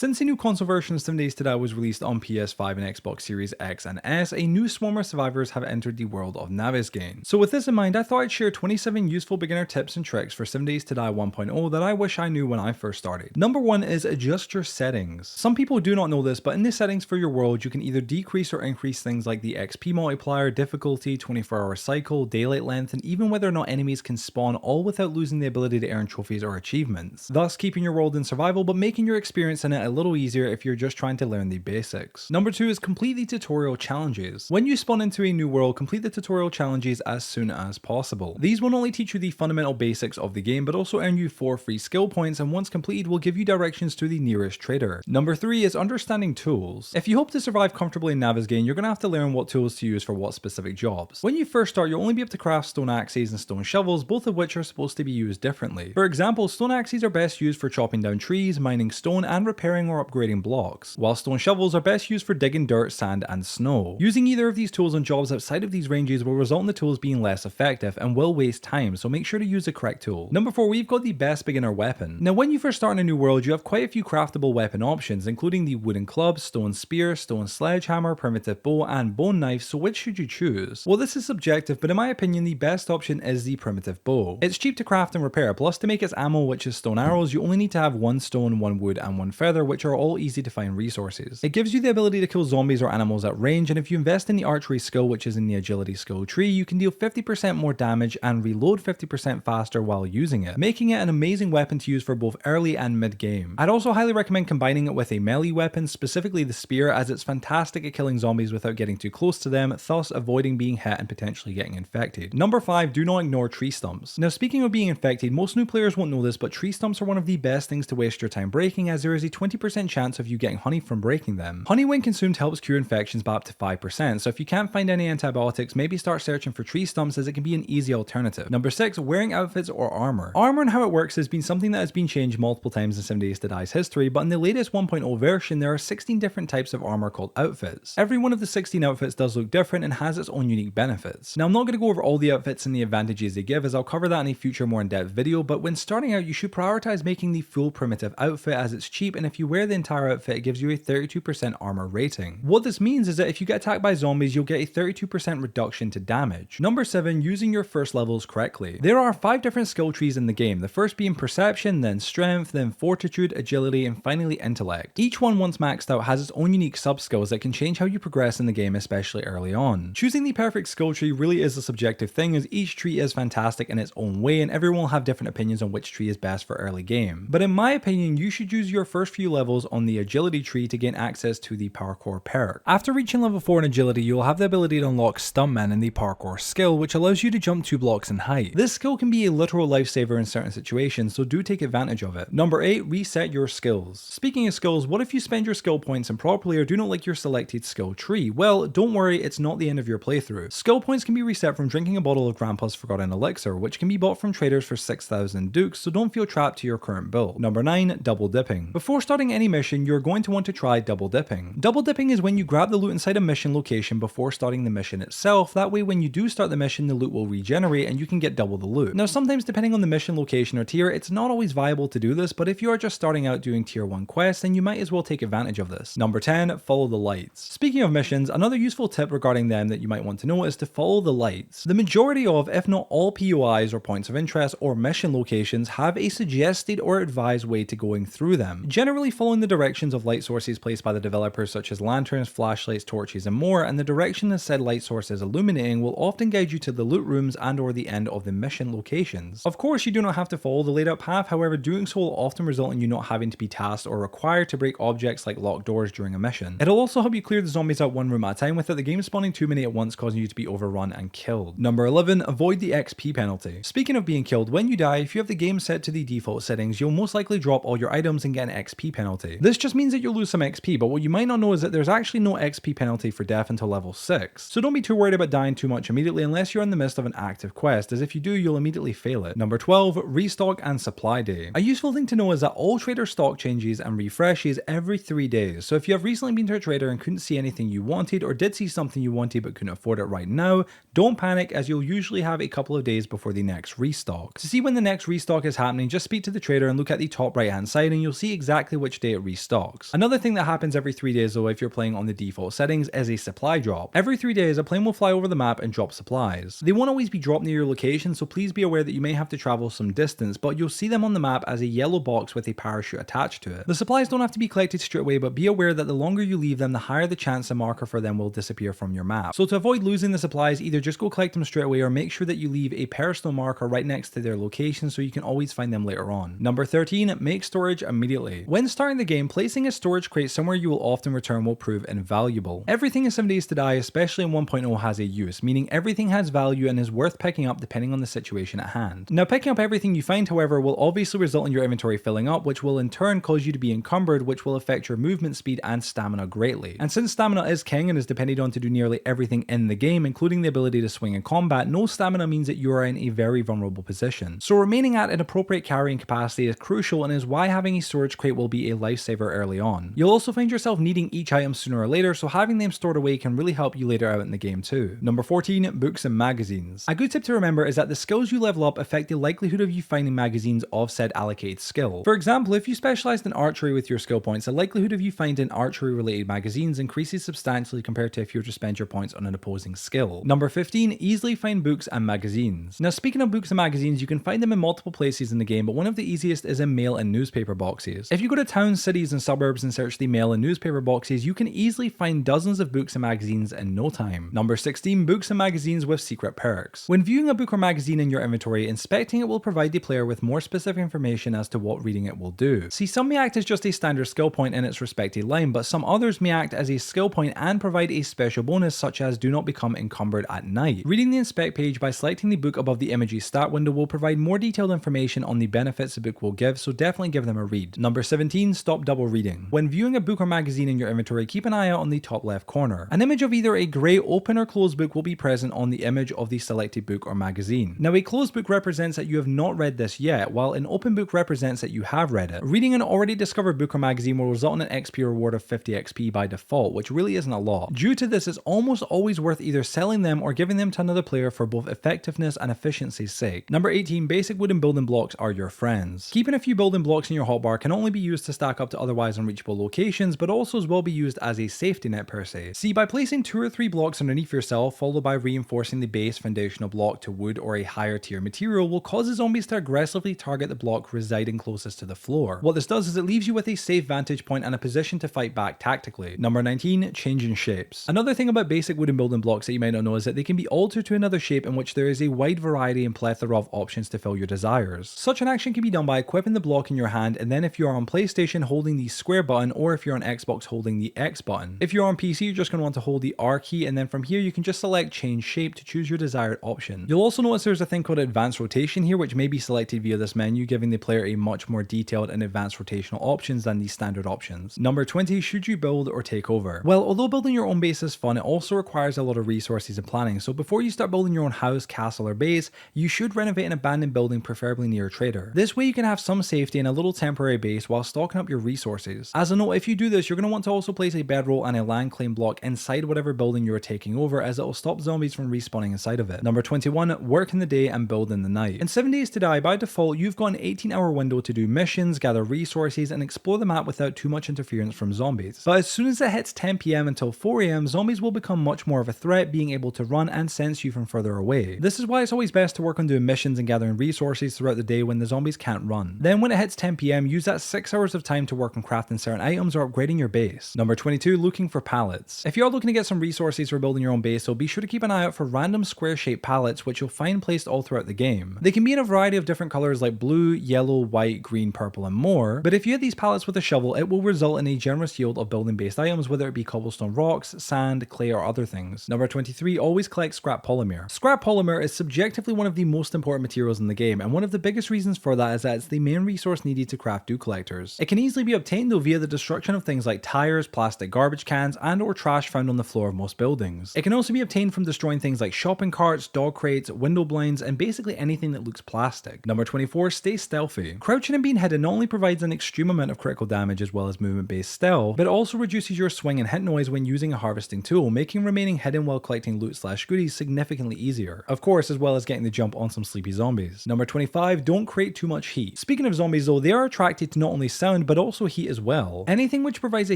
Since a new console version of 7 Days to Die was released on PS5 and Xbox Series X and S, a new swarm of survivors have entered the world of Navezgane. So with this in mind, I thought I'd share 27 useful beginner tips and tricks for 7 Days to Die 1.0 that I wish I knew when I first started. Number 1 is adjust your settings. Some people do not know this, but in the settings for your world, you can either decrease or increase things like the XP multiplier, difficulty, 24-hour cycle, daylight length, and even whether or not enemies can spawn, all without losing the ability to earn trophies or achievements, thus keeping your world in survival but making your experience in it a little easier if you're just trying to learn the basics. Number 2 is complete the tutorial challenges. When you spawn into a new world, complete the tutorial challenges as soon as possible. These will not only teach you the fundamental basics of the game, but also earn you 4 free skill points, and once completed will give you directions to the nearest trader. Number 3 is understanding tools. If you hope to survive comfortably in Navezgane, you're going to have to learn what tools to use for what specific jobs. When you first start, you'll only be able to craft stone axes and stone shovels, both of which are supposed to be used differently. For example, stone axes are best used for chopping down trees, mining stone, and repairing or upgrading blocks, while stone shovels are best used for digging dirt, sand, and snow. Using either of these tools on jobs outside of these ranges will result in the tools being less effective and will waste time, so make sure to use the correct tool. Number 4, we've got the best beginner weapon. Now when you first start in a new world, you have quite a few craftable weapon options, including the wooden club, stone spear, stone sledgehammer, primitive bow, and bone knife, so which should you choose? Well, this is subjective, but in my opinion the best option is the primitive bow. It's cheap to craft and repair, plus to make its ammo, which is stone arrows, you only need to have 1 stone, 1 wood, and 1 feather, which are all easy to find resources. It gives you the ability to kill zombies or animals at range, and if you invest in the archery skill, which is in the agility skill tree, you can deal 50% more damage and reload 50% faster while using it, making it an amazing weapon to use for both early and mid game. I'd also highly recommend combining it with a melee weapon, specifically the spear, as it's fantastic at killing zombies without getting too close to them, thus avoiding being hit and potentially getting infected. Number 5, do not ignore tree stumps. Now speaking of being infected, most new players won't know this, but tree stumps are one of the best things to waste your time breaking, as there is a 20% chance of you getting honey from breaking them. Honey when consumed helps cure infections by up to 5%, so if you can't find any antibiotics, maybe start searching for tree stumps, as it can be an easy alternative. Number 6, wearing outfits or armor. Armor and how it works has been something that has been changed multiple times in 7 Days to Die's history, but in the latest 1.0 version there are 16 different types of armor called outfits. Every one of the 16 outfits does look different and has its own unique benefits. Now I'm not going to go over all the outfits and the advantages they give, as I'll cover that in a future more in-depth video, but when starting out you should prioritize making the full primitive outfit, as it's cheap, and if you wear the entire outfit it gives you a 32% armor rating. What this means is that if you get attacked by zombies you'll get a 32% reduction to damage. Number 7, using your first levels correctly. There are 5 different skill trees in the game, the first being perception, then strength, then fortitude, agility, and finally intellect. Each one, once maxed out, has its own unique sub-skills that can change how you progress in the game, especially early on. Choosing the perfect skill tree really is a subjective thing, as each tree is fantastic in its own way and everyone will have different opinions on which tree is best for early game. But in my opinion, you should use your first few levels on the agility tree to gain access to the parkour perk. After reaching level 4 in agility, you'll have the ability to unlock Stuntman in the parkour skill, which allows you to jump 2 blocks in height. This skill can be a literal lifesaver in certain situations, so do take advantage of it. Number 8, reset your skills. Speaking of skills, what if you spend your skill points improperly or do not like your selected skill tree? Well, don't worry, it's not the end of your playthrough. Skill points can be reset from drinking a bottle of Grandpa's Forgotten Elixir, which can be bought from traders for 6,000 dukes, so don't feel trapped to your current build. Number 9, double dipping. Before starting any mission, you're going to want to try double dipping. Double dipping is when you grab the loot inside a mission location before starting the mission itself. That way when you do start the mission, the loot will regenerate and you can get double the loot. Now sometimes depending on the mission location or tier, it's not always viable to do this, but if you are just starting out doing tier 1 quests, then you might as well take advantage of this. Number 10, follow the lights. Speaking of missions, another useful tip regarding them that you might want to know is to follow the lights. The majority of, if not all POIs or points of interest or mission locations have a suggested or advised way to going through them. Generally following the directions of light sources placed by the developers such as lanterns, flashlights, torches, and more, and the direction the said light source is illuminating will often guide you to the loot rooms and or the end of the mission locations. Of course you do not have to follow the laid out path, however doing so will often result in you not having to be tasked or required to break objects like locked doors during a mission. It'll also help you clear the zombies out one room at a time without the game spawning too many at once, causing you to be overrun and killed. Number 11, avoid the XP penalty. Speaking of being killed, when you die, if you have the game set to the default settings, you'll most likely drop all your items and get an XP penalty. This just means that you'll lose some XP, but what you might not know is that there's actually no XP penalty for death until level 6. So don't be too worried about dying too much immediately unless you're in the midst of an active quest, as if you do, you'll immediately fail it. Number 12, restock and supply day. A useful thing to know is that all trader stock changes and refreshes every 3 days. So if you have recently been to a trader and couldn't see anything you wanted, or did see something you wanted but couldn't afford it right now, don't panic, as you'll usually have a couple of days before the next restock. To see when the next restock is happening, just speak to the trader and look at the top right hand side and you'll see exactly which which day it restocks. Another thing that happens every 3 days though, if you're playing on the default settings, is a supply drop. Every 3 days, a plane will fly over the map and drop supplies. They won't always be dropped near your location, so please be aware that you may have to travel some distance, but you'll see them on the map as a yellow box with a parachute attached to it. The supplies don't have to be collected straight away, but be aware that the longer you leave them, the higher the chance a marker for them will disappear from your map. So to avoid losing the supplies, either just go collect them straight away or make sure that you leave a personal marker right next to their location so you can always find them later on. Number 13, make storage immediately. When starting the game, placing a storage crate somewhere you will often return will prove invaluable. Everything in 7 Days to Die, especially in 1.0, has a use, meaning everything has value and is worth picking up depending on the situation at hand. Now, picking up everything you find, however, will obviously result in your inventory filling up, which will in turn cause you to be encumbered, which will affect your movement speed and stamina greatly. And since stamina is king and is depended on to do nearly everything in the game, including the ability to swing in combat, no stamina means that you are in a very vulnerable position. So remaining at an appropriate carrying capacity is crucial and is why having a storage crate will be a lifesaver early on. You'll also find yourself needing each item sooner or later, so having them stored away can really help you later out in the game too. Number 14, books and magazines. A good tip to remember is that the skills you level up affect the likelihood of you finding magazines of said allocated skill. For example, if you specialized in archery with your skill points, the likelihood of you finding archery related magazines increases substantially compared to if you were to spend your points on an opposing skill. Number 15, easily find books and magazines. Now, speaking of books and magazines, you can find them in multiple places in the game, but one of the easiest is in mail and newspaper boxes. If you go to towns, cities, and suburbs and search the mail and newspaper boxes, you can easily find dozens of books and magazines in no time. Number 16, books and magazines with secret perks. When viewing a book or magazine in your inventory, inspecting it will provide the player with more specific information as to what reading it will do. See, some may act as just a standard skill point in its respective line, but some others may act as a skill point and provide a special bonus, such as do not become encumbered at night. Reading the inspect page by selecting the book above the image's stat window will provide more detailed information on the benefits the book will give, so definitely give them a read. Number 17, stop double reading. When viewing a book or magazine in your inventory, keep an eye out on the top left corner. An image of either a grey open or closed book will be present on the image of the selected book or magazine. Now, a closed book represents that you have not read this yet, while an open book represents that you have read it. Reading an already discovered book or magazine will result in an XP reward of 50 XP by default, which really isn't a lot. Due to this, it's almost always worth either selling them or giving them to another player for both effectiveness and efficiency's sake. Number 18, basic wooden building blocks are your friends. Keeping a few building blocks in your hotbar can only be used to stack up to otherwise unreachable locations, but also as well be used as a safety net per se. See, by placing 2 or 3 blocks underneath yourself, followed by reinforcing the base foundational block to wood or a higher tier material, will cause the zombies to aggressively target the block residing closest to the floor. What this does is it leaves you with a safe vantage point and a position to fight back tactically. Number 19, changing shapes. Another thing about basic wooden building blocks that you might not know is that they can be altered to another shape in which there is a wide variety and plethora of options to fill your desires. Such an action can be done by equipping the block in your hand, and then if you are on PlayStation, holding the square button, or if you're on Xbox, holding the X button. If you're on PC, you're just going to want to hold the R key, and then from here you can just select change shape to choose your desired option. You'll also notice there's a thing called advanced rotation here, which may be selected via this menu, giving the player a much more detailed and advanced rotational options than the standard options. Number 20, should you build or take over? Well, although building your own base is fun, it also requires a lot of resources and planning, so before you start building your own house, castle, or base, you should renovate an abandoned building, preferably near a trader. This way you can have some safety and a little temporary base while stocking up your resources. As a note, if you do this, you're going to want to also place a bedroll and a land claim block inside whatever building you are taking over, as it will stop zombies from respawning inside of it. Number 21, work in the day and build in the night. In 7 Days to Die, by default, you've got an 18-hour window to do missions, gather resources, and explore the map without too much interference from zombies. But as soon as it hits 10 PM until 4 AM, zombies will become much more of a threat, being able to run and sense you from further away. This is why it's always best to work on doing missions and gathering resources throughout the day when the zombies can't run. Then when it hits 10 PM, use that 6 hours of time to work on crafting certain items or upgrading your base. Number 22, looking for pallets. If you're looking to get some resources for building your own base, so be sure to keep an eye out for random square shaped pallets, which you'll find placed all throughout the game. They can be in a variety of different colors like blue, yellow, white, green, purple, and more, but if you hit these pallets with a shovel, it will result in a generous yield of building based items, whether it be cobblestone rocks, sand, clay, or other things. Number 23, always collect scrap polymer. Scrap polymer is subjectively one of the most important materials in the game, and one of the biggest reasons for that is that it's the main resource needed to craft dew collectors. It can easily be obtained though via the destruction of things like tires, plastic garbage cans, and or trash found on the floor of most buildings. It can also be obtained from destroying things like shopping carts, dog crates, window blinds, and basically anything that looks plastic. Number 24, stay stealthy. Crouching and being hidden not only provides an extreme amount of critical damage as well as movement based stealth, but it also reduces your swing and hit noise when using a harvesting tool, making remaining hidden while collecting loot / goodies significantly easier. Of course, as well as getting the jump on some sleepy zombies. Number 25, don't create too much heat. Speaking of zombies though, they are attracted to not only sound sound, but also heat as well. Anything which provides a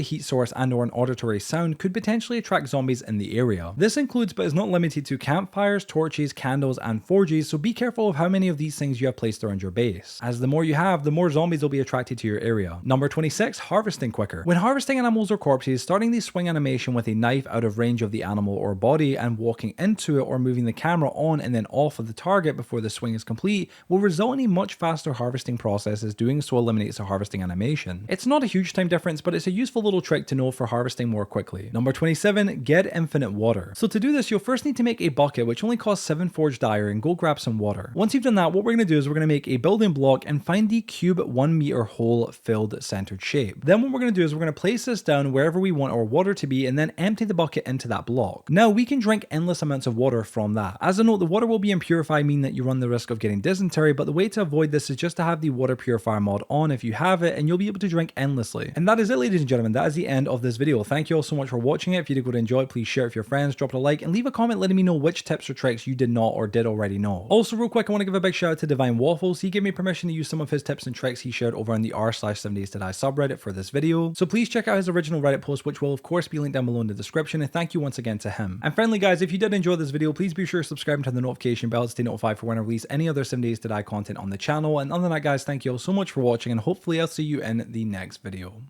heat source and or an auditory sound could potentially attract zombies in the area. This includes but is not limited to campfires, torches, candles, and forges, so be careful of how many of these things you have placed around your base, as the more you have, the more zombies will be attracted to your area. Number 26, harvesting quicker. When harvesting animals or corpses, starting the swing animation with a knife out of range of the animal or body and walking into it or moving the camera on and then off of the target before the swing is complete will result in a much faster harvesting process, as doing so eliminates the harvesting animation. It's not a huge time difference, but it's a useful little trick to know for harvesting more quickly. Number 27, get infinite water. So to do this, you'll first need to make a bucket which only costs 7 forged iron and go grab some water. Once you've done that, what we're going to do is we're going to make a building block and find the cube 1 meter hole filled centered shape. Then what we're going to do is we're going to place this down wherever we want our water to be and then empty the bucket into that block. Now we can drink endless amounts of water from that. As a note, the water will be impurified, meaning that you run the risk of getting dysentery, but the way to avoid this is just to have the water purifier mod on if you have it, and you'll be able to drink endlessly. And that is it, ladies and gentlemen. That is the end of this video. Thank you all so much for watching it. If you did go to enjoy it, please share it with your friends, drop it a like, and leave a comment letting me know which tips or tricks you did not or did already know. Also, real quick, I want to give a big shout out to Divine Waffles. He gave me permission to use some of his tips and tricks he shared over on the r/7days-to-die subreddit for this video. So please check out his original Reddit post, which will of course be linked down below in the description, and thank you once again to him. And finally guys, if you did enjoy this video, please be sure to subscribe and turn the notification bell to stay notified for when I release any other 7 Days to Die content on the channel. And other than that guys, thank you all so much for watching, and hopefully I'll see you in the next video.